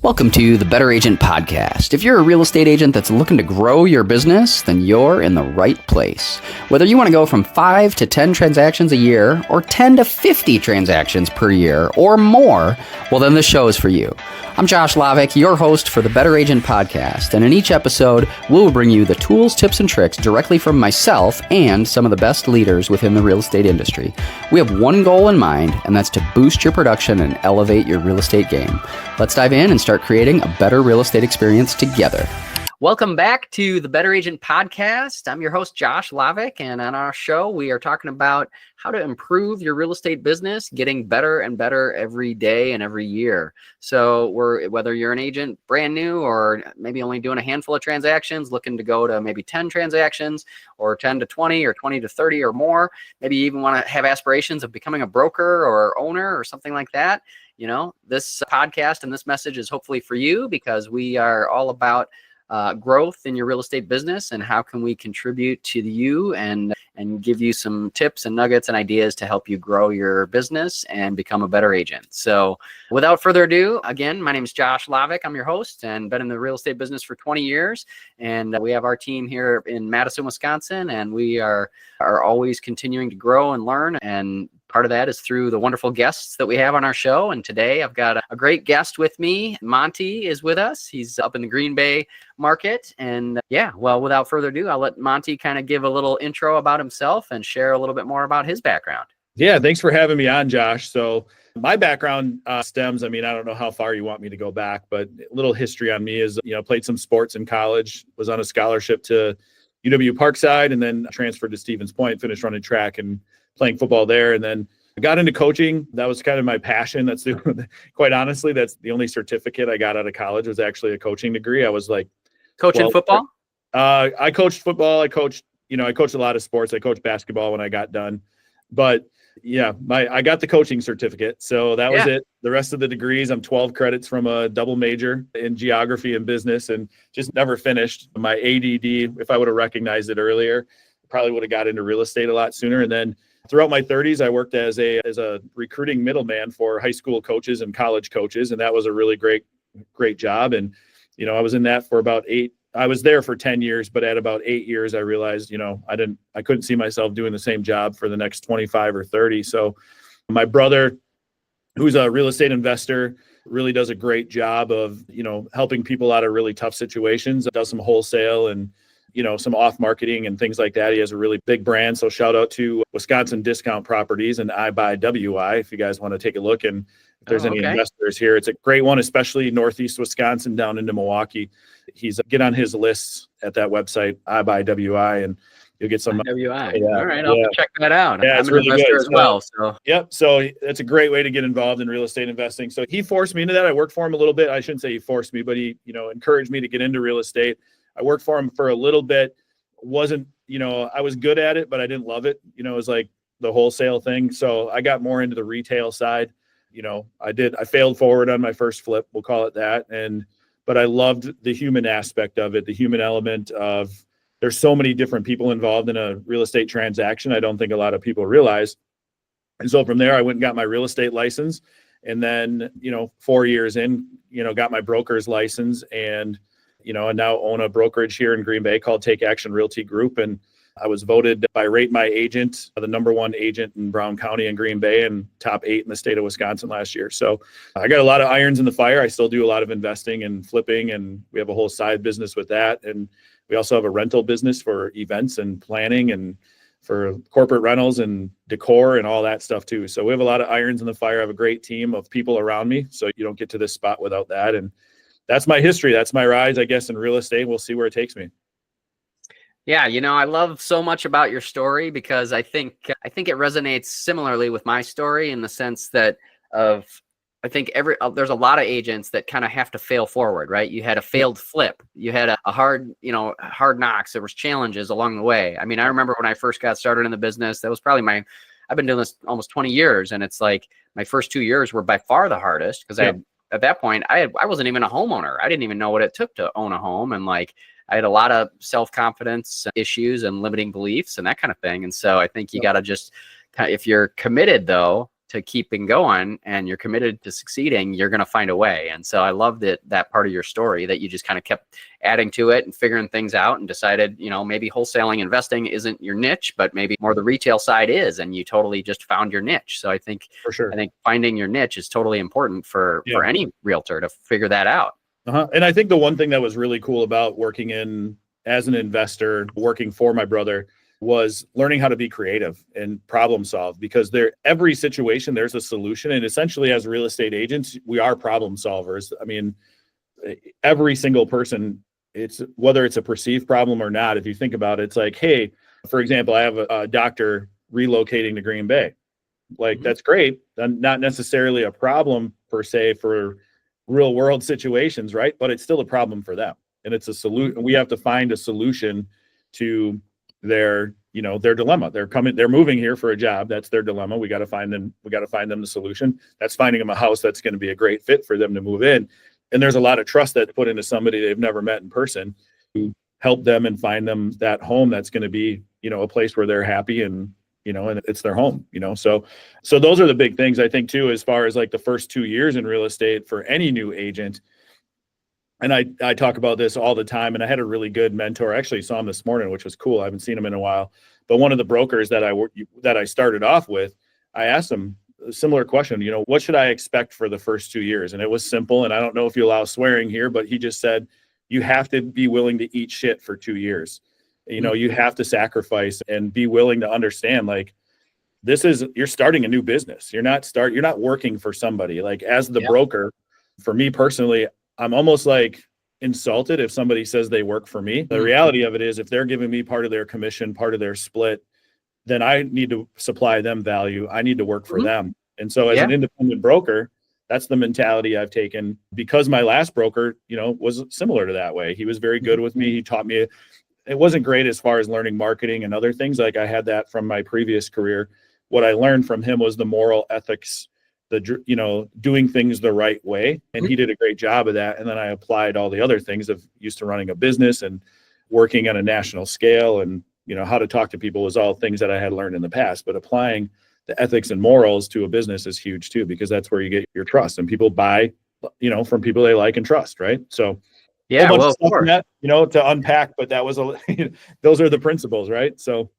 Welcome to the Better Agent Podcast. If you're a real estate agent that's looking to grow your business, then you're in the right place. Whether you want to go from 5 to 10 transactions a year, or 10 to 50 transactions per year, or more, well, then this show is for you. I'm Josh Lavik, your host for the Better Agent Podcast, and in each episode, we'll bring you the tools, tips, and tricks directly from myself and some of the best leaders within the real estate industry. We have one goal in mind, and that's to boost your production and elevate your real estate game. Let's dive in and start creating a better real estate experience together. Welcome back to the Better Agent Podcast. I'm your host, Josh Lavik, and on our show, we are talking about how to improve your real estate business, getting better and better every day and every year. So whether you're an agent brand new or maybe only doing a handful of transactions, looking to go to maybe 10 transactions or 10 to 20 or 20 to 30 or more, maybe you even want to have aspirations of becoming a broker or owner or something like that. You know, this podcast and this message is hopefully for you because we are all about growth in your real estate business and how can we contribute to you and give you some tips and nuggets and ideas to help you grow your business and become a better agent. So without further ado, again, my name is Josh Lavik. I'm your host and been in the real estate business for 20 years. And we have our team here in Madison, Wisconsin, and we are always continuing to grow and learn. And part of that is through the wonderful guests that we have on our show. And today I've got a great guest with me. Monte is with us. He's up in the Green Bay market. And without further ado, I'll let Monte kind of give a little intro about himself and share a little bit more about his background. Yeah, thanks for having me on, Josh. So my background stems, I don't know how far you want me to go back, but a little history on me is, played some sports in college, was on a scholarship to UW Parkside, and then transferred to Stevens Point, finished running track and playing football there. And then I got into coaching. That was kind of my passion. Quite honestly, that's the only certificate I got out of college was actually a coaching degree. I was like coaching football. I coached football. I coached a lot of sports. I coached basketball when I got done, but I got the coaching certificate. So that was it. The rest of the degrees, I'm 12 credits from a double major in geography and business and just never finished. My ADD, if I would have recognized it earlier, probably would have got into real estate a lot sooner. And then throughout my 30s, I worked as a recruiting middleman for high school coaches and college coaches. And that was a really great job. And, I was in that for I was there for 10 years, but at about 8 years, I realized, I couldn't see myself doing the same job for the next 25 or 30. So my brother, who's a real estate investor, really does a great job of, helping people out of really tough situations, does some wholesale and, some off marketing and things like that. He has a really big brand. So shout out to Wisconsin Discount Properties and I Buy WI. If you guys want to take a look and if there's any investors here, it's a great one, especially Northeast Wisconsin down into Milwaukee. Get on his lists at that website, I Buy WI, and you'll get some WI. All right. I'll check that out. Yeah, I'm an investor as well. So yep. So it's a great way to get involved in real estate investing. So he forced me into that. I worked for him a little bit. I shouldn't say he forced me, but he, encouraged me to get into real estate. I worked for him for a little bit. Wasn't, I was good at it, but I didn't love it. It was like the wholesale thing. So I got more into the retail side. I failed forward on my first flip. We'll call it that. But I loved the human aspect of it, the human element of there's so many different people involved in a real estate transaction. I don't think a lot of people realize. And so from there, I went and got my real estate license. And then, 4 years in, got my broker's license and now own a brokerage here in Green Bay called Take Action Realty Group. And I was voted by Rate My Agent, the number one agent in Brown County and Green Bay and top 8 in the state of Wisconsin last year. So I got a lot of irons in the fire. I still do a lot of investing and flipping, and we have a whole side business with that. And we also have a rental business for events and planning and for corporate rentals and decor and all that stuff too. So we have a lot of irons in the fire. I have a great team of people around me. So you don't get to this spot without that. And that's my history. That's my rise, I guess, in real estate. We'll see where it takes me. Yeah, I love so much about your story because I think it resonates similarly with my story in the sense that I think there's a lot of agents that kind of have to fail forward, right? You had a failed flip, you had a hard knocks. There was challenges along the way. I remember when I first got started in the business, that was probably I've been doing this almost 20 years, and it's like my first 2 years were by far the hardest because at that point, I wasn't even a homeowner. I didn't even know what it took to own a home. And I had a lot of self-confidence issues and limiting beliefs and that kind of thing. And so I think you got to just, if you're committed though, to keeping going and you're committed to succeeding, you're going to find a way. And so I love that part of your story, that you just kind of kept adding to it and figuring things out and decided, maybe wholesaling investing isn't your niche, but maybe more the retail side is, and you totally just found your niche. So I think finding your niche is totally important for any realtor to figure that out. And I think the one thing that was really cool about working in as an investor, working for my brother, was learning how to be creative and problem solve, because every situation there's a solution. And essentially, as real estate agents, we are problem solvers. I mean, every single person, it's whether it's a perceived problem or not. If you think about it, it's like, hey, for example, I have a doctor relocating to Green Bay. Like, that's great. Not necessarily a problem per se for real world situations, right? But it's still a problem for them. And it's a solution. We have to find a solution to their dilemma. They're moving here for a job. That's their dilemma. We got to find them the solution. That's finding them a house that's going to be a great fit for them to move in. And there's a lot of trust that's put into somebody they've never met in person to help them and find them that home that's going to be, a place where they're happy and it's their home, So those are the big things, I think, too, as far as like the first 2 years in real estate for any new agent. And I talk about this all the time, and I had a really good mentor. I actually saw him this morning, which was cool. I haven't seen him in a while. But one of the brokers that I started off with, I asked him a similar question, what should I expect for the first 2 years? And it was simple. And I don't know if you allow swearing here, but he just said, you have to be willing to eat shit for 2 years. You have to sacrifice and be willing to understand, like, you're starting a new business. You're not working for somebody. Like, as the broker, for me personally, I'm almost like insulted if somebody says they work for me. The reality of it is, if they're giving me part of their commission, part of their split, then I need to supply them value. I need to work for them. And so as an independent broker, that's the mentality I've taken, because my last broker, was similar to that way. He was very good with me. He taught me. It wasn't great as far as learning marketing and other things. Like, I had that from my previous career. What I learned from him was the moral ethics, doing things the right way. And he did a great job of that. And then I applied all the other things of used to running a business and working on a national scale, and, how to talk to people was all things that I had learned in the past. But applying the ethics and morals to a business is huge too, because that's where you get your trust, and people buy, from people they like and trust. Right. So of course, to unpack, but that was those are the principles. Right. So.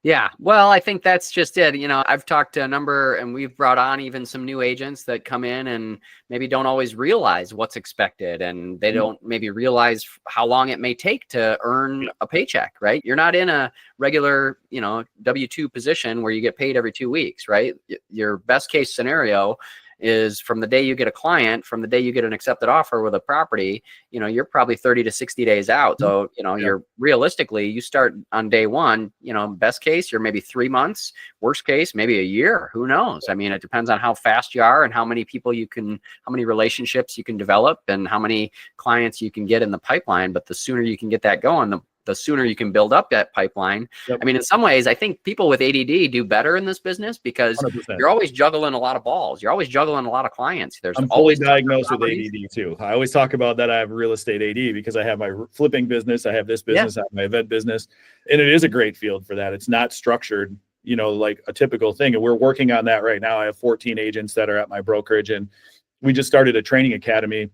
Yeah. Well, I think that's just it. I've talked to a number, and we've brought on even some new agents that come in and maybe don't always realize what's expected, and they don't maybe realize how long it may take to earn a paycheck, right? You're not in a regular, W-2 position where you get paid every 2 weeks, right? Your best case scenario is from the day you get a client, from the day you get an accepted offer with a property, you're probably 30 to 60 days out. So, you're realistically, you start on day one, best case, you're maybe 3 months, worst case, maybe a year, who knows? I mean, it depends on how fast you are and how many how many relationships you can develop and how many clients you can get in the pipeline. But the sooner you can get that going, the sooner you can build up that pipeline. I mean, in some ways, I think people with ADD do better in this business, because 100%. You're always juggling a lot of balls. You're always juggling a lot of clients. I'm fully diagnosed with ADD too. I always talk about that. I have real estate AD because I have my flipping business. I have this business, I have my event business, and it is a great field for that. It's not structured, like a typical thing. And we're working on that right now. I have 14 agents that are at my brokerage, and we just started a training academy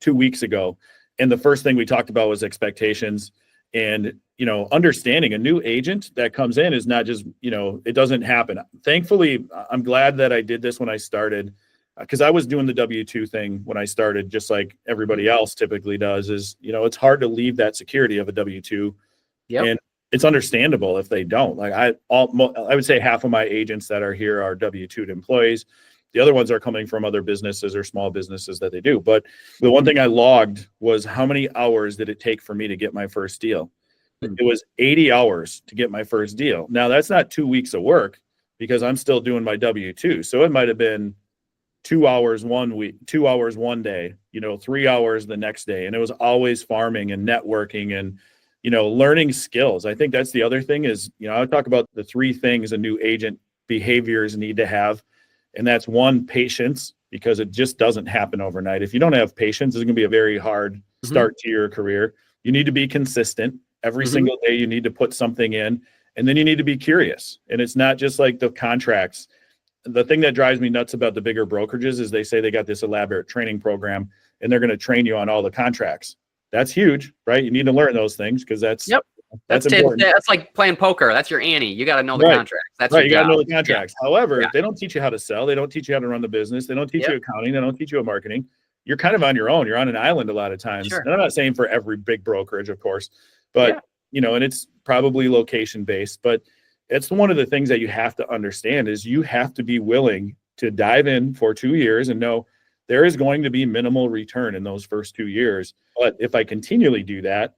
2 weeks ago. And the first thing we talked about was expectations, and, understanding a new agent that comes in is not just, it doesn't happen. Thankfully, I'm glad that I did this when I started, because I was doing the W-2 thing when I started, just like everybody else typically does. Is, it's hard to leave that security of a W-2. And it's understandable if they don't. Like, I would say half of my agents that are here are W-2 employees. The other ones are coming from other businesses or small businesses that they do. But the one thing I logged was, how many hours did it take for me to get my first deal? It was 80 hours to get my first deal. Now, that's not 2 weeks of work, because I'm still doing my W-2. So it might have been 2 hours 1 week, 2 hours one day, 3 hours the next day. And it was always farming and networking and, learning skills. I think that's the other thing is, I talk about the 3 things a new agent behaviors need to have. And that's one, patience, because it just doesn't happen overnight. If you don't have patience, it's going to be a very hard start to your career. You need to be consistent. Every single day you need to put something in, and then you need to be curious. And it's not just like the contracts. the thing that drives me nuts about the bigger brokerages is they say they got this elaborate training program and they're going to train you on all the contracts. That's huge, right? You need to learn those things because that's important. That's like playing poker. That's your ante. You got to know the contracts. That's right. Your You got to job. know the contracts. However, they don't teach you how to sell. They don't teach you how to run the business. They don't teach you accounting. They don't teach you marketing. You're kind of on your own. You're on an island a lot of times. Sure. And I'm not saying for every big brokerage, of course, but and it's probably location based, but it's one of the things that you have to understand is you have to be willing to dive in for 2 years and know there is going to be minimal return in those first 2 years. But if I continually do that,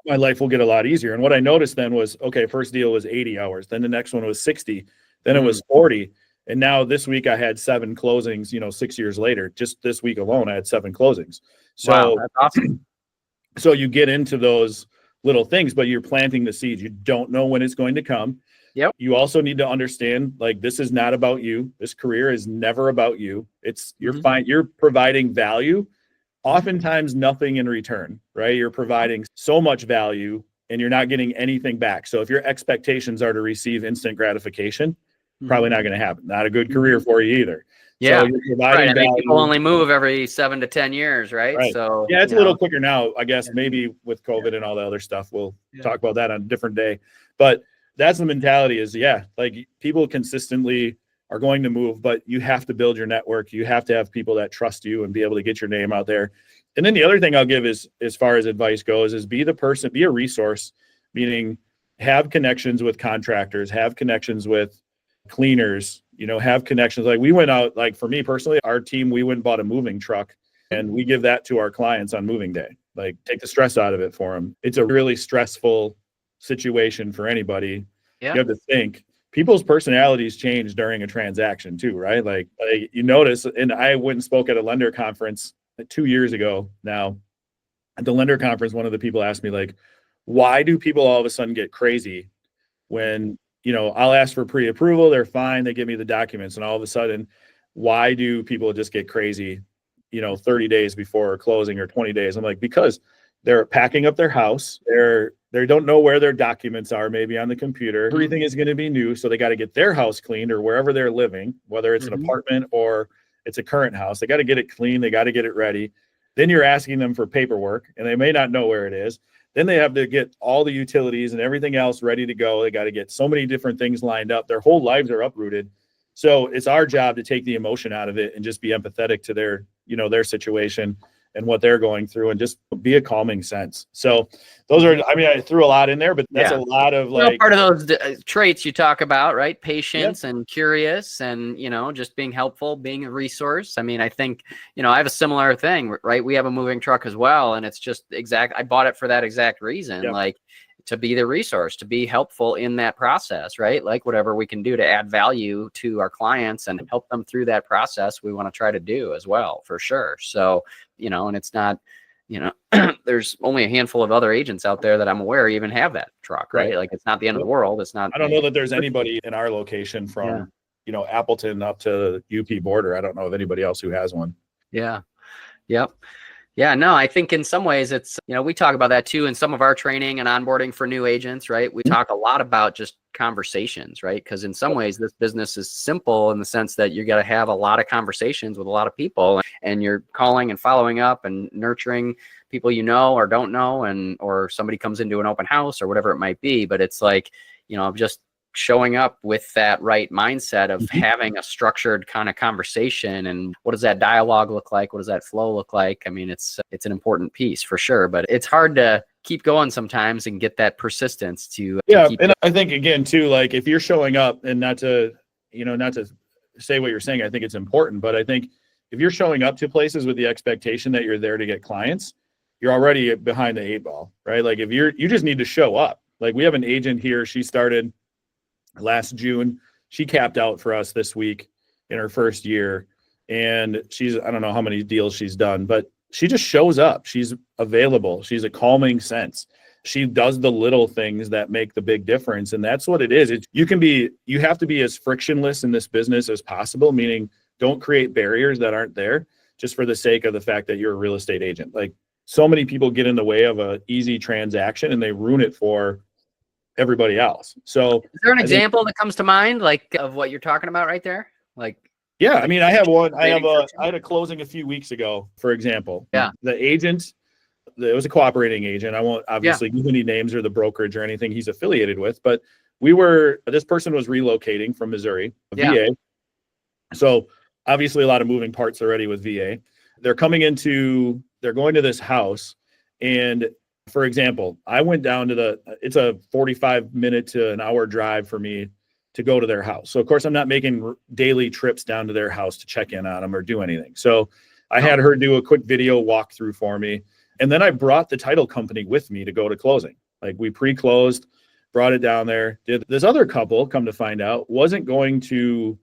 my life will get a lot easier. And what I noticed then was, okay, first deal was 80 hours. Then the next one was 60. Then it was 40. And now this week I had 7 closings, 6 years later. Just this week alone, I had 7 closings. So, wow, that's awesome. So you get into those little things, but you're planting the seeds. You don't know when it's going to come. Yep. You also need to understand, like, this is not about you. This career is never about you. It's you're providing value, oftentimes nothing in return, right? You're providing so much value and you're not getting anything back. So if your expectations are to receive instant gratification, probably not going to happen. Not a good career for you either. Yeah. So you're providing value. People only move every 7 to 10 years, right? So yeah, it's a little quicker now, I guess. Maybe with COVID and all the other stuff, we'll talk about that on a different day. But that's the mentality is, like, people consistently are going to move, but you have to build your network. You have to have people that trust you and be able to get your name out there. And then the other thing I'll give is, as far as advice goes, is be a resource, meaning have connections with contractors, have connections with cleaners, have connections. Like, we went out, like, for me personally, our team, we went and bought a moving truck and we give that to our clients on moving day. Like, take the stress out of it for them. It's a really stressful situation for anybody. You have to think people's personalities change during a transaction too, right? Like you notice, and I went and spoke at a lender conference 2 years ago now. At the lender conference, one of the people asked me, like, why do people all of a sudden get crazy when, I'll ask for pre-approval, they're fine, they give me the documents, and all of a sudden, why do people just get crazy, 30 days before closing or 20 days? I'm like, because they're packing up their house. They don't know where their documents are, maybe on the computer. Everything is going to be new. So they got to get their house cleaned, or wherever they're living, whether it's an apartment or it's a current house. They got to get it clean. They got to get it ready. Then you're asking them for paperwork and they may not know where it is. Then they have to get all the utilities and everything else ready to go. They got to get so many different things lined up. Their whole lives are uprooted. So it's our job to take the emotion out of it and just be empathetic to their, their situation and what they're going through, and just be a calming sense. So those are, I threw a lot in there, but that's a lot of part of those traits you talk about, right? Patience and curious and, just being helpful, being a resource. I think, I have a similar thing, right? We have a moving truck as well. And it's just I bought it for that exact reason, like to be the resource, to be helpful in that process, right? Like whatever we can do to add value to our clients and help them through that process, we want to try to do as well, for sure. So, and it's not, there's only a handful of other agents out there that I'm aware even have that truck, right? Like, it's not the end of the world. It's not. I don't know that there's anybody in our location from, Appleton up to the UP border. I don't know of anybody else who has one. Yeah. Yep. Yeah, no, I think in some ways it's, we talk about that too in some of our training and onboarding for new agents, right? We talk a lot about just conversations, right? Because in some ways this business is simple in the sense that you got to have a lot of conversations with a lot of people, and you're calling and following up and nurturing people or don't know, or somebody comes into an open house or whatever it might be. But it's like, just showing up with that right mindset of having a structured kind of conversation, and what does that dialogue look like? What does that flow look like? It's an important piece for sure, but it's hard to keep going sometimes and get that persistence to keep and I think again too, like, if you're showing up, and not to say what you're saying, I think it's important, but I think if you're showing up to places with the expectation that you're there to get clients, you're already behind the 8 ball, right? Like, if you just need to show up. Like, we have an agent here, she started last June. She capped out for us this week in her first year. And I don't know how many deals she's done, but she just shows up. She's available. She's a calming sense. She does the little things that make the big difference. And that's what it is. You have to be as frictionless in this business as possible, meaning don't create barriers that aren't there just for the sake of the fact that you're a real estate agent. Like, so many people get in the way of an easy transaction and they ruin it for everybody else. So is there an example that comes to mind, like, of what you're talking about right there? Like, yeah, I mean, I have one. I instruction? had a closing a few weeks ago, for example. Yeah. The agent, it was a cooperating agent. I won't obviously give any names or the brokerage or anything he's affiliated with, but this person was relocating from Missouri, VA. So obviously a lot of moving parts already with VA. They're going to this house. And for example, I went down to it's a 45-minute to an hour drive for me to go to their house. So of course I'm not making daily trips down to their house to check in on them or do anything. So I had her do a quick video walkthrough for me. And then I brought the title company with me to go to closing. Like, we pre-closed, brought it down there. This other couple, come to find out, wasn't going to,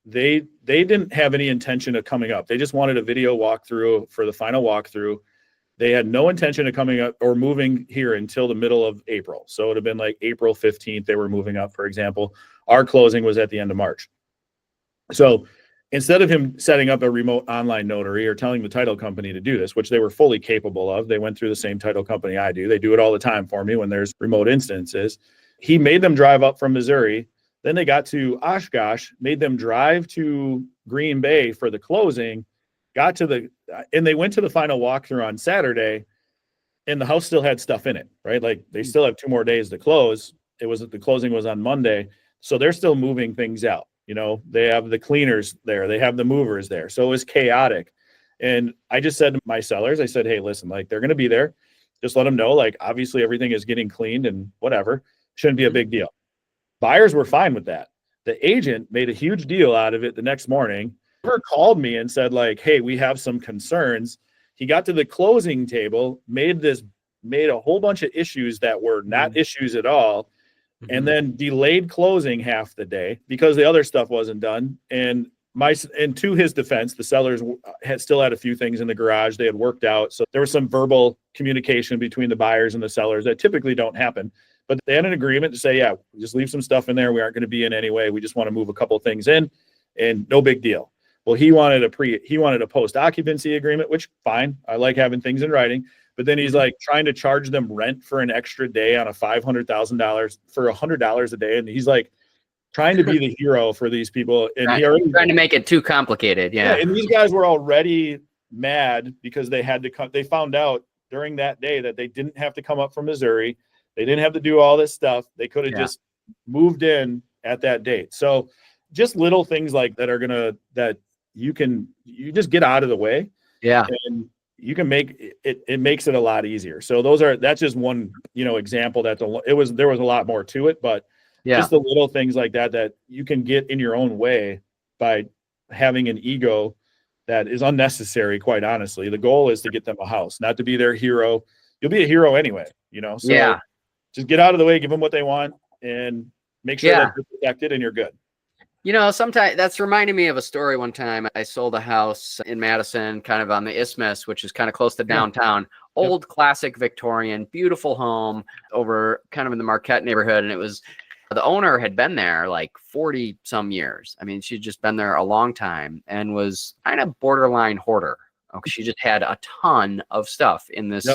they didn't have any intention of coming up. They just wanted a video walkthrough for the final walkthrough. They had no intention of coming up or moving here until the middle of April. So it would have been like April 15th, they were moving up, for example. Our closing was at the end of March. So instead of him setting up a remote online notary or telling the title company to do this, which they were fully capable of, they went through the same title company I do. They do it all the time for me when there's remote instances. He made them drive up from Missouri. Then they got to Oshkosh, made them drive to Green Bay for the closing, and they went to the final walkthrough on Saturday, and the house still had stuff in it, right? Like, they still have 2 more days to close. The closing was on Monday. So they're still moving things out. You know, they have the cleaners there, they have the movers there. So it was chaotic. And I just said to my sellers, I said, hey, listen, like, they're going to be there. Just let them know, like, obviously everything is getting cleaned and whatever. Shouldn't be a big deal. Buyers were fine with that. The agent made a huge deal out of it the next morning. He called me and said, like, hey, we have some concerns. He got to the closing table, made a whole bunch of issues that were not issues at all. And then delayed closing half the day because the other stuff wasn't done. And to his defense, the sellers still had a few things in the garage they had worked out. So there was some verbal communication between the buyers and the sellers that typically don't happen. But they had an agreement to say, yeah, just leave some stuff in there. We aren't going to be in anyway. We just want to move a couple of things in, and no big deal. Well, he wanted a post-occupancy agreement, which fine. I like having things in writing. But then he's like trying to charge them rent for an extra day on a $500,000 for $100 a day. And he's like trying to be the hero for these people. And trying to make it too complicated. Yeah. And these guys were already mad because they had to come. They found out during that day that they didn't have to come up from Missouri. They didn't have to do all this stuff. They could have just moved in at that date. So just little things like that you just get out of the way. Yeah. And you can make it makes it a lot easier. So that's just one, example. There was a lot more to it, but just the little things like that you can get in your own way by having an ego that is unnecessary. Quite honestly, the goal is to get them a house, not to be their hero. You'll be a hero anyway, so just get out of the way, give them what they want, and make sure that you're protected and you're good. Sometimes that's reminding me of a story. One time I sold a house in Madison, kind of on the Isthmus, which is kind of close to downtown. Old classic Victorian, beautiful home over kind of in the Marquette neighborhood. And the owner had been there like 40 some years. I mean, she'd just been there a long time and was kind of borderline hoarder. Okay. She just had a ton of stuff in this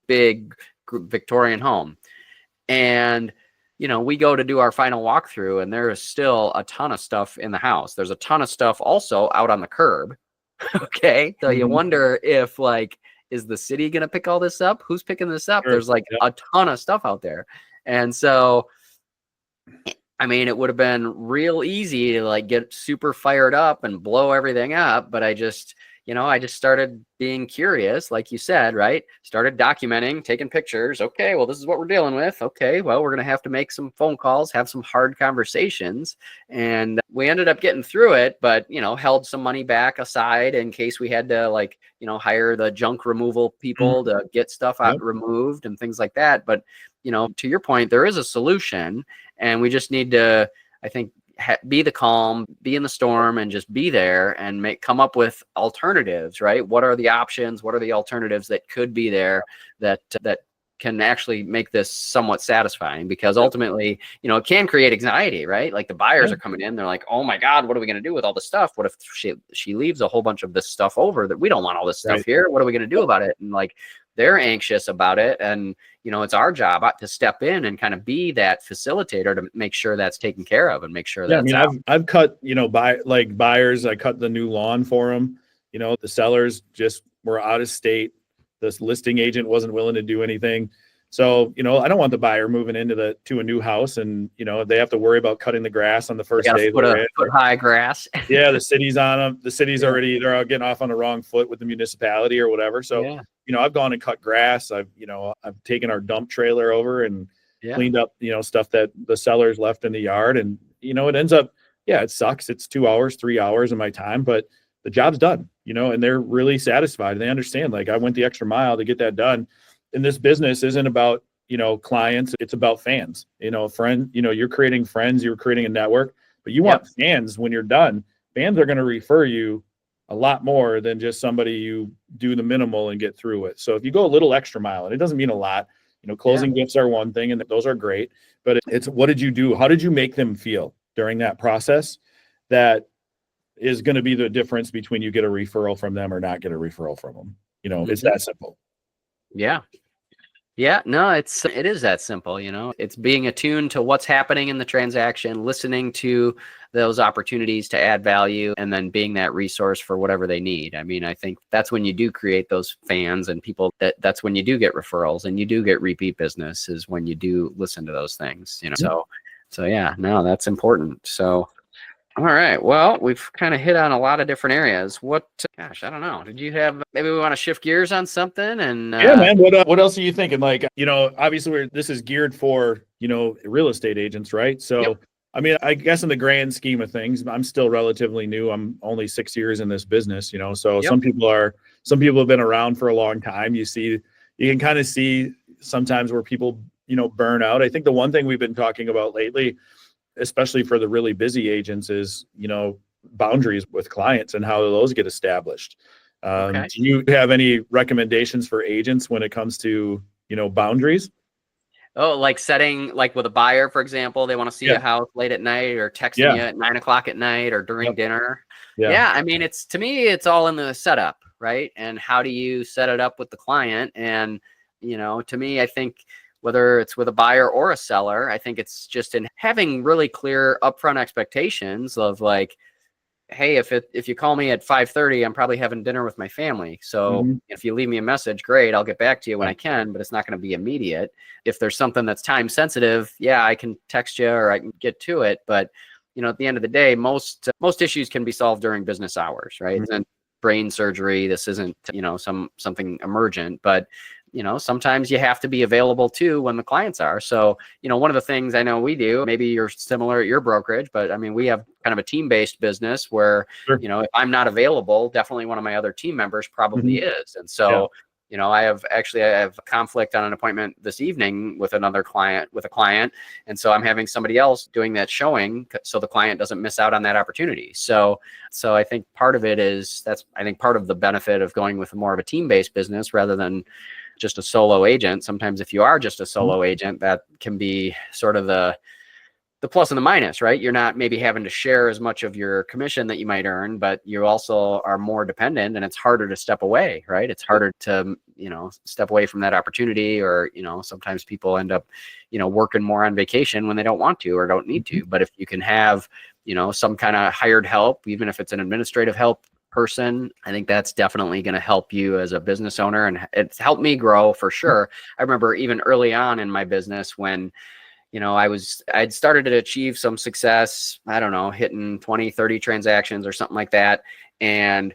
big Victorian home. And we go to do our final walkthrough, and there is still a ton of stuff in the house. There's a ton of stuff also out on the curb. Okay. So you wonder if, like, is the city going to pick all this up? Who's picking this up? Sure. There's like a ton of stuff out there. And so, I mean, it would have been real easy to like get super fired up and blow everything up. But I just started being curious, like you said, right? Started documenting, taking pictures. Okay, well, this is what we're dealing with. Okay, well, we're going to have to make some phone calls, have some hard conversations. And we ended up getting through it, but, held some money back aside in case we had to hire the junk removal people to get stuff out removed and things like that. But, to your point, there is a solution, and we just need to, I think, be the calm, be in the storm, and just be there and come up with alternatives, right? What are the options? What are the alternatives that could be there that can actually make this somewhat satisfying, because ultimately, it can create anxiety, right? Like the buyers are coming in, they're like, oh my God, what are we going to do with all this stuff? What if she leaves a whole bunch of this stuff over that we don't want all this stuff here? What are we going to do about it? And like, they're anxious about it. And, it's our job to step in and kind of be that facilitator to make sure that's taken care of and make sure that's I've cut, buyers, I cut the new lawn for them. The sellers just were out of state. This listing agent wasn't willing to do anything. So, I don't want the buyer moving to a new house and, they have to worry about cutting the grass on the first day. Foot high grass. Yeah. The city's on them. The city's already, they're all getting off on the wrong foot with the municipality or whatever. So, I've gone and cut grass. I've taken our dump trailer over and cleaned up, stuff that the sellers left in the yard. And, it ends up, it sucks. It's 2 hours, 3 hours of my time, but the job's done, and they're really satisfied. And they understand, like, I went the extra mile to get that done. And this business isn't about, clients. It's about fans, you're creating friends, you're creating a network, but you want fans when you're done. Fans are going to refer you a lot more than just somebody you do the minimal and get through it. So if you go a little extra mile, and it doesn't mean a lot, closing gifts are one thing, and those are great, but it's what did you do? How did you make them feel during that process? That is going to be the difference between you get a referral from them or not get a referral from them. It's that simple. Yeah. Yeah, no, it is that simple, It's being attuned to what's happening in the transaction, listening to those opportunities to add value, and then being that resource for whatever they need. I mean, I think that's when you do create those fans and people, that's when you do get referrals and you do get repeat business, is when you do listen to those things, So yeah, no, that's important. So all right. Well, we've kind of hit on a lot of different areas. I don't know. Did you have, maybe we want to shift gears on something? And yeah, man, what else are you thinking? Like, obviously this is geared for, real estate agents, right? So, I mean, I guess in the grand scheme of things, I'm still relatively new. I'm only 6 years in this business, so some people have been around for a long time. You can kind of see sometimes where people, burn out. I think the one thing we've been talking about lately, especially for the really busy agents, is, boundaries with clients and how those get established. Do you have any recommendations for agents when it comes to, boundaries? Oh, like setting, like with a buyer, for example, they want to see a house late at night, or texting you at 9 o'clock at night or during dinner. I mean, to me, it's all in the setup, right? And how do you set it up with the client? And, to me, I think, whether it's with a buyer or a seller, I think it's just in having really clear upfront expectations of like, hey, if you call me at 5:30, I'm probably having dinner with my family. So if you leave me a message, great, I'll get back to you when I can, but it's not going to be immediate. If there's something that's time sensitive, I can text you or I can get to it. But, at the end of the day, most issues can be solved during business hours, right? And brain surgery, this isn't, something emergent, but sometimes you have to be available too when the clients are. So, one of the things I know we do, maybe you're similar at your brokerage, but I mean, we have kind of a team-based business where, if I'm not available, definitely one of my other team members probably is. And so, I have a conflict on an appointment this evening with a client. And so I'm having somebody else doing that showing, so the client doesn't miss out on that opportunity. So I think part of it is, part of the benefit of going with more of a team-based business rather than just a solo agent. Sometimes if you are just a solo agent, that can be sort of the plus and the minus, right? You're not maybe having to share as much of your commission that you might earn, but you also are more dependent, and it's harder to step away, right? It's harder to, step away from that opportunity, or, sometimes people end up, working more on vacation when they don't want to or don't need to. But if you can have, some kind of hired help, even if it's an administrative help person, I think that's definitely going to help you as a business owner, and it's helped me grow for sure. I remember even early on in my business when, I'd started to achieve some success, I don't know, hitting 20, 30 transactions or something like that. And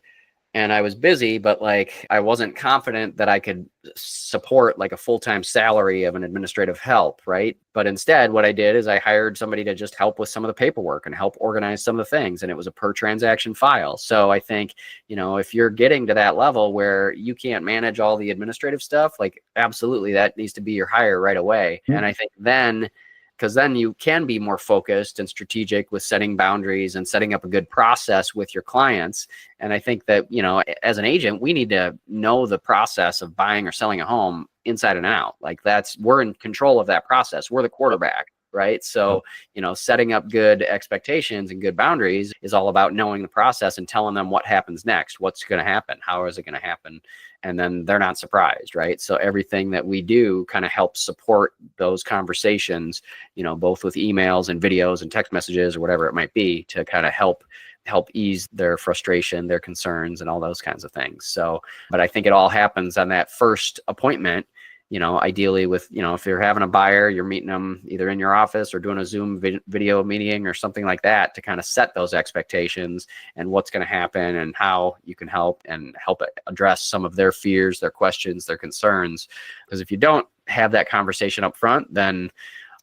I was busy, but like, I wasn't confident that I could support like a full-time salary of an administrative help. Right. But instead, what I did is I hired somebody to just help with some of the paperwork and help organize some of the things. And it was a per transaction file. So I think, if you're getting to that level where you can't manage all the administrative stuff, like absolutely that needs to be your hire right away. And I think then because then you can be more focused and strategic with setting boundaries and setting up a good process with your clients. And I think that, as an agent, we need to know the process of buying or selling a home inside and out. Like we're in control of that process. We're the quarterback. Right. So, setting up good expectations and good boundaries is all about knowing the process and telling them what happens next, what's going to happen, how is it going to happen? And then they're not surprised. Right. So everything that we do kind of helps support those conversations, both with emails and videos and text messages or whatever it might be, to kind of help ease their frustration, their concerns, and all those kinds of things. So, but I think it all happens on that first appointment. Ideally with, if you're having a buyer, you're meeting them either in your office or doing a Zoom video meeting or something like that to kind of set those expectations and what's going to happen and how you can help address some of their fears, their questions, their concerns. Because if you don't have that conversation up front, then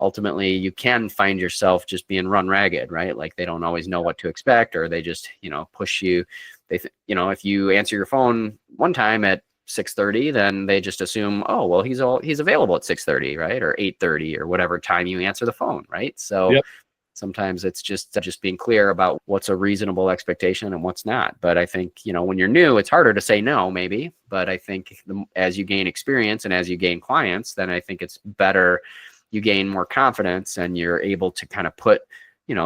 ultimately you can find yourself just being run ragged, right? Like they don't always know what to expect, or they just, push you. If you answer your phone one time at 6:30, then they just assume, oh, well, he's available at 6:30, right? Or 8:30 or whatever time you answer the phone, right? So sometimes it's just being clear about what's a reasonable expectation and what's not. But I think, when you're new, it's harder to say no, maybe. But I think as you gain experience and as you gain clients, then I think it's better, you gain more confidence and you're able to kind of put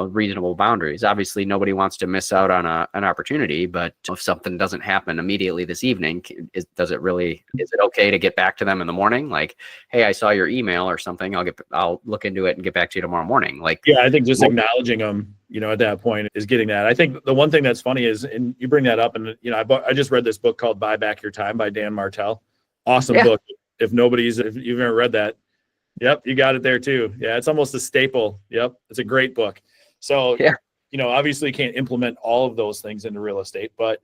reasonable boundaries. Obviously, nobody wants to miss out on an opportunity, but if something doesn't happen immediately this evening, is it okay to get back to them in the morning? Like, hey, I saw your email or something. I'll look into it and get back to you tomorrow morning. Like, yeah, I think just acknowledging them, at that point is getting that. I think the one thing that's funny is, and you bring that up, and I just read this book called Buy Back Your Time by Dan Martell. Awesome book. If you've ever read that, yep, you got it there too. Yeah, it's almost a staple. Yep, it's a great book. So, obviously you can't implement all of those things into real estate, but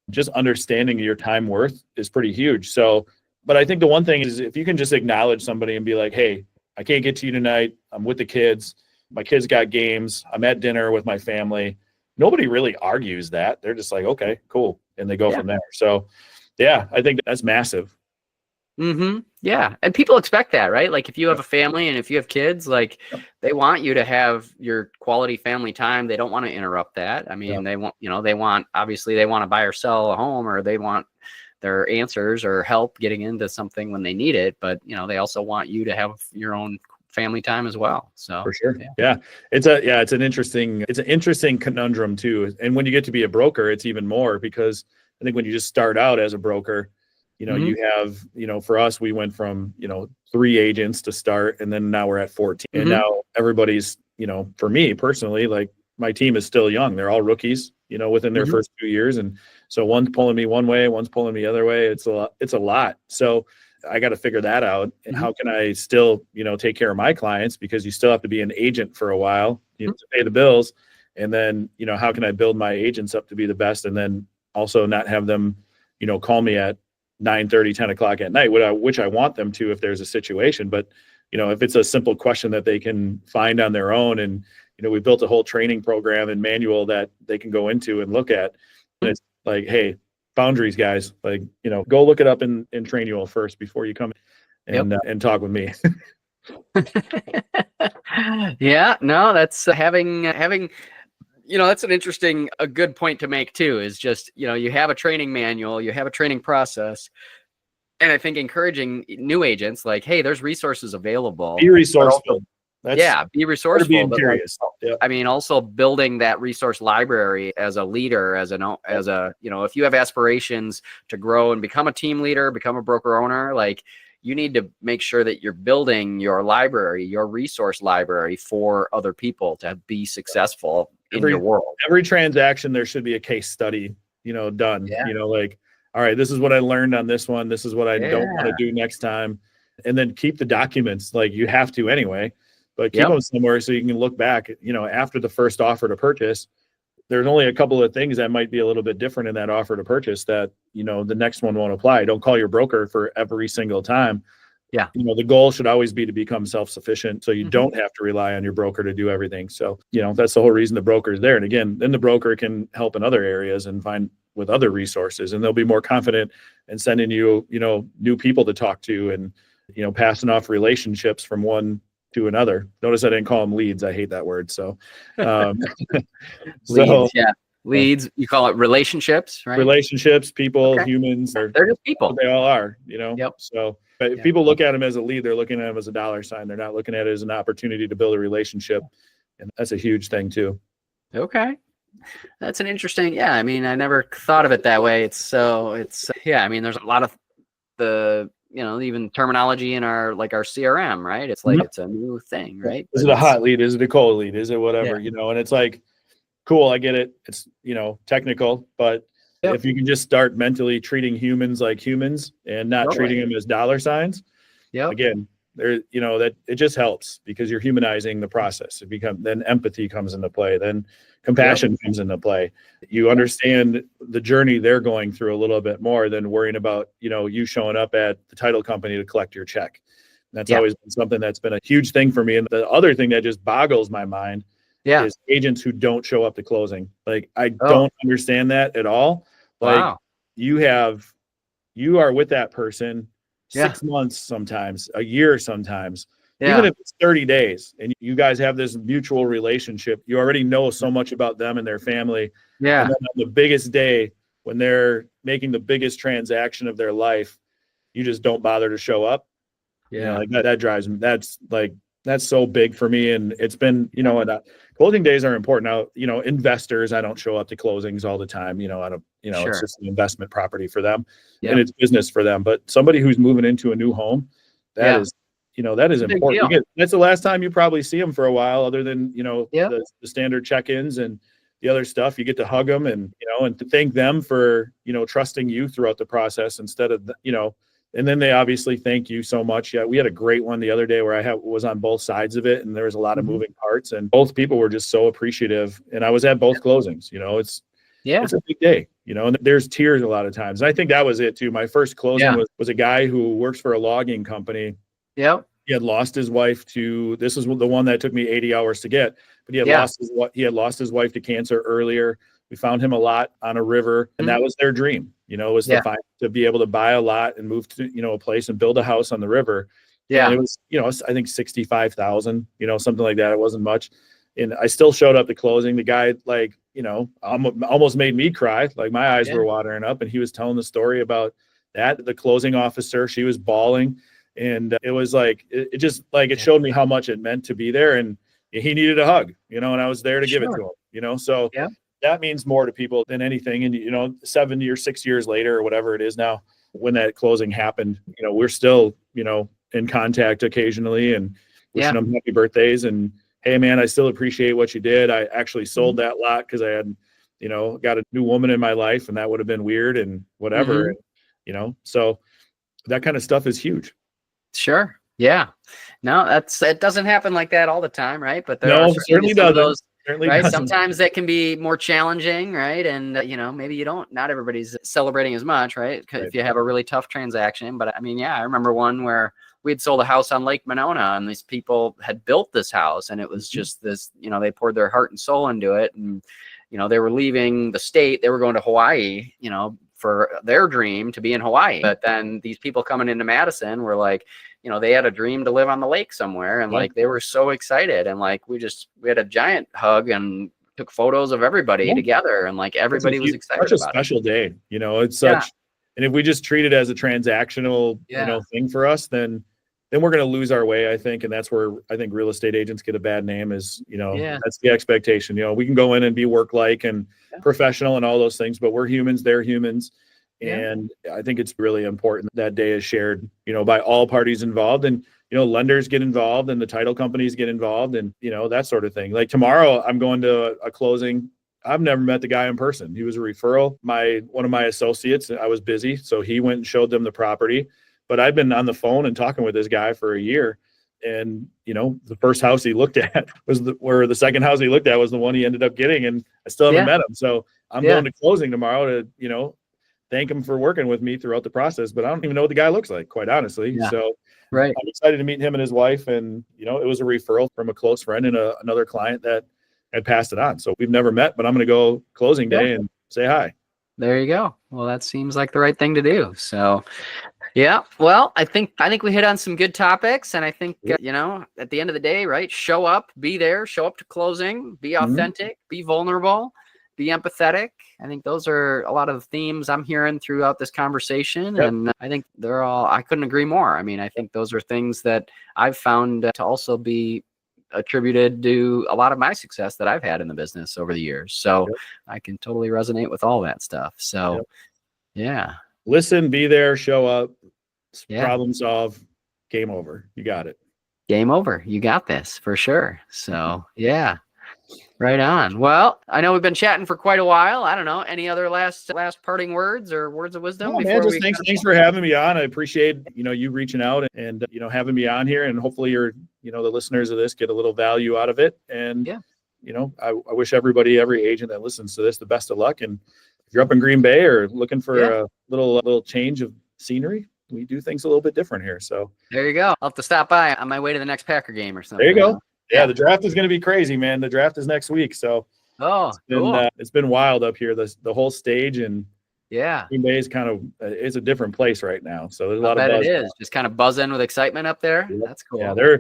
just understanding your time worth is pretty huge. So, but I think the one thing is, if you can just acknowledge somebody and be like, hey, I can't get to you tonight. I'm with the kids. My kids got games. I'm at dinner with my family. Nobody really argues that. They're just like, okay, cool. And they go from there. So, yeah, I think that's massive. Mm-hmm. Yeah. And people expect that, right? Like if you have a family and if you have kids, like they want you to have your quality family time. They don't want to interrupt that. I mean, they want, obviously they want to buy or sell a home, or they want their answers or help getting into something when they need it. But, they also want you to have your own family time as well. So for sure. Yeah. It's an interesting conundrum too. And when you get to be a broker, it's even more, because I think when you just start out as a broker, you have, for us, we went from, 3 agents to start, and then now we're at 14. And now everybody's, for me personally, like my team is still young. They're all rookies, within their first 2 years. And so one's pulling me one way, one's pulling me the other way. It's a lot. So I got to figure that out. And how can I still, take care of my clients, because you still have to be an agent for a while, to pay the bills. And then, how can I build my agents up to be the best, and then also not have them, call me at 9:30, 10 o'clock at night, which I want them to if there's a situation. But, if it's a simple question that they can find on their own, and, we built a whole training program and manual that they can go into and look at. And it's like, hey, boundaries, guys, like, go look it up in Trainual first before you come and talk with me. Yeah, no, that's having that's a good point to make too, is just, you have a training manual, you have a training process. And I think encouraging new agents, like, hey, there's resources available. Be resourceful. Be resourceful. Being curious. I mean, also building that resource library as a leader, as if you have aspirations to grow and become a team leader, become a broker owner, like, you need to make sure that you're building your library, your resource library, for other people to be successful in your world. Every transaction, there should be a case study, done, like, all right, this is what I learned on this one. This is what I don't want to do next time. And then keep the documents, like you have to anyway, but keep them somewhere so you can look back, after the first offer to purchase. There's only a couple of things that might be a little bit different in that offer to purchase that, the next one won't apply. Don't call your broker for every single time. Yeah. The goal should always be to become self-sufficient, so you don't have to rely on your broker to do everything. So, that's the whole reason the broker is there. And again, then the broker can help in other areas and find with other resources, and they'll be more confident in sending you, new people to talk to, and, passing off relationships from one to another. Notice I didn't call them leads. I hate that word. So, um, Leads, yeah. Leads, you call it relationships, right? Relationships, people, Okay. humans, They're just people. they all are, Yep. So but if people look at them as a lead, they're looking at them as a dollar sign. They're not looking at it as an opportunity to build a relationship. And that's a huge thing too. Okay. That's an interesting, I mean, I never thought of it that way. I mean, there's a lot of the, even terminology in our CRM, right? It's like, it's a new thing, right? Is it a hot lead? Is it a cold lead? Is it whatever, and it's like, cool, I get it. It's, technical, but if you can just start mentally treating humans like humans and not treating them as dollar signs, again, there, that it just helps because you're humanizing the process. Then empathy comes into play. Then compassion comes into play. You understand the journey they're going through a little bit more than worrying about, you showing up at the title company to collect your check. And that's always been something that's been a huge thing for me. And the other thing that just boggles my mind is agents who don't show up to closing. Like, I don't understand that at all. Like, you are with that person 6 months, sometimes a year, sometimes, even if it's 30 days, and you guys have this mutual relationship, you already know so much about them and their family. And then on the biggest day, when they're making the biggest transaction of their life, you just don't bother to show up. Like that drives me. That's so big for me. And it's been, and closing days are important. Now, investors, I don't show up to closings all the time, it's just an investment property for them and it's business for them. But somebody who's moving into a new home, that is important. That's the last time you probably see them for a while, other than, the standard check-ins and the other stuff. You get to hug them and, and to thank them for, trusting you throughout the process instead of, and then they obviously thank you so much. Yeah, we had a great one the other day where I was on both sides of it, and there was a lot of moving parts, and both people were just so appreciative. And I was at both closings. It's a big day. And there's tears a lot of times. And I think that was it too. My first closing was a guy who works for a logging company. Yep. He had lost his wife to. This is the one that took me 80 hours to get, but he had lost his wife to cancer earlier. We found him a lot on a river, and that was their dream, was to be able to buy a lot and move to, a place and build a house on the river. Yeah. And it was, I think 65,000, something like that. It wasn't much. And I still showed up to closing. The guy, almost made me cry. Like, my eyes were watering up, and he was telling the story about that. The closing officer, she was bawling, and it was like, it just it showed me how much it meant to be there. And he needed a hug, and I was there to give it to him, so that means more to people than anything. And, 7 years, 6 years later, or whatever it is now, when that closing happened, we're still, in contact occasionally and wishing them happy birthdays. And, hey, man, I still appreciate what you did. I actually sold that lot because I had, got a new woman in my life, and that would have been weird and whatever. And, so that kind of stuff is huge. Sure. Yeah. No, it doesn't happen like that all the time, right? But there certainly doesn't. Right. Doesn't. Sometimes that can be more challenging, right? And, maybe not everybody's celebrating as much, right? If you have a really tough transaction. But I mean, I remember one where we had sold a house on Lake Monona, and these people had built this house, and it was just this, they poured their heart and soul into it. And, they were leaving the state, they were going to Hawaii, for their dream to be in Hawaii. But then these people coming into Madison were like, they had a dream to live on the lake somewhere. And they were so excited. And we had a giant hug and took photos of everybody together. And everybody was excited about it. Such a special day. It's such, and if we just treat it as a transactional, thing for us, then we're going to lose our way, I think. And that's where I think real estate agents get a bad name is, that's the expectation. We can go in and be work-like and professional and all those things, but we're humans, they're humans. And I think it's really important that day is shared, by all parties involved. And, lenders get involved, and the title companies get involved, and, that sort of thing. Like, tomorrow I'm going to a closing. I've never met the guy in person. He was a referral. One of my associates, I was busy, so he went and showed them the property. But I've been on the phone and talking with this guy for a year. And, the first house he looked at the second house he looked at was the one he ended up getting. And I still haven't met him. So I'm going to closing tomorrow to, thank him for working with me throughout the process. But I don't even know what the guy looks like, quite honestly. Yeah. So I'm excited to meet him and his wife. And, it was a referral from a close friend and another client that had passed it on. So we've never met, but I'm going to go closing day and say hi. There you go. Well, that seems like the right thing to do. So, Yeah. Well, I think we hit on some good topics, and I think at the end of the day, right? Show up, be there, show up to closing, be authentic, be vulnerable, be empathetic. I think those are a lot of the themes I'm hearing throughout this conversation, and I think I couldn't agree more. I mean, I think those are things that I've found to also be attributed to a lot of my success that I've had in the business over the years. So I can totally resonate with all that stuff. So yeah. Listen, be there, show up, problem solve, game over. You got it. Game over. You got this for sure. So yeah, right on. Well, I know we've been chatting for quite a while. I don't know. Any other last parting words or words of wisdom? No, man, just thanks for having me on. I appreciate, you reaching out and, having me on here, and hopefully the listeners of this get a little value out of it. And, I wish every agent that listens to this, the best of luck. And if you're up in Green Bay or looking for a little change of scenery, we do things a little bit different here. So there you go. I'll have to stop by on my way to the next Packer game or something. There you go. Yeah, the draft is going to be crazy, man. The draft is next week. So it's been wild up here. The whole stage, and Green Bay is it's a different place right now. So there's a lot of buzz. It is just kind of buzzing with excitement up there. Yep. That's cool. Yeah,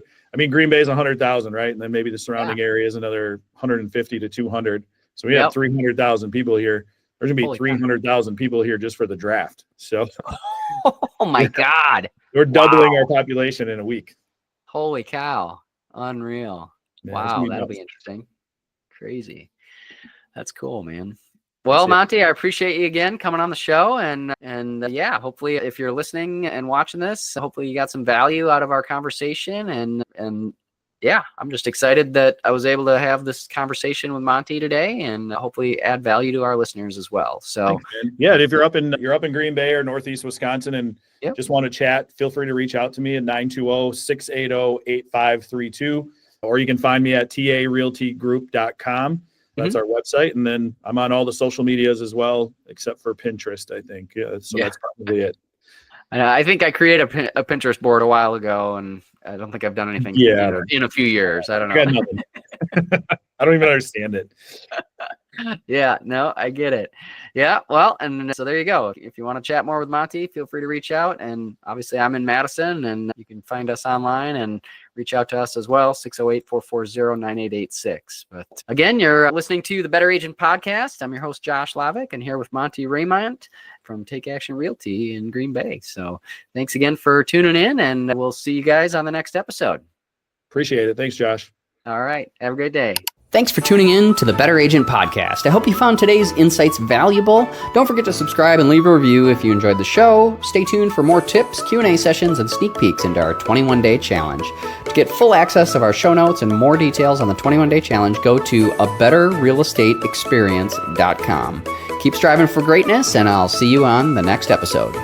Green Bay is 100,000, right? And then maybe the surrounding area is another 150 to 200. So we have 300,000 people here. There's going to be 300,000 people here just for the draft. So, oh my God. We're doubling our population in a week. Holy cow. Unreal. Yeah, wow. That'll be interesting. Crazy. That's cool, man. Well, Monte, I appreciate you again coming on the show. And hopefully if you're listening and watching this, hopefully you got some value out of our conversation. And I'm just excited that I was able to have this conversation with Monte today, and hopefully add value to our listeners as well. So if you're up in Green Bay or Northeast Wisconsin and just want to chat, feel free to reach out to me at 920-680-8532, or you can find me at tarealtygroup.com. That's our website. And then I'm on all the social medias as well, except for Pinterest, I think. That's probably it. I think I created a Pinterest board a while ago, and I don't think I've done anything in a few years. I don't know. I got nothing. I don't even understand it. Yeah, no, I get it. Yeah, well, and so there you go. If you want to chat more with Monte, feel free to reach out. And obviously I'm in Madison, and you can find us online and reach out to us as well, 608-440-9886. But again, you're listening to the Better Agent Podcast. I'm your host, Josh Lavik, and here with Monte Reyment from Take Action Realty in Green Bay. So thanks again for tuning in, and we'll see you guys on the next episode. Appreciate it. Thanks, Josh. All right. Have a great day. Thanks for tuning in to the Better Agent Podcast. I hope you found today's insights valuable. Don't forget to subscribe and leave a review if you enjoyed the show. Stay tuned for more tips, Q&A sessions, and sneak peeks into our 21-day challenge. To get full access of our show notes and more details on the 21-day challenge, go to abetterrealestateexperience.com. Keep striving for greatness, and I'll see you on the next episode.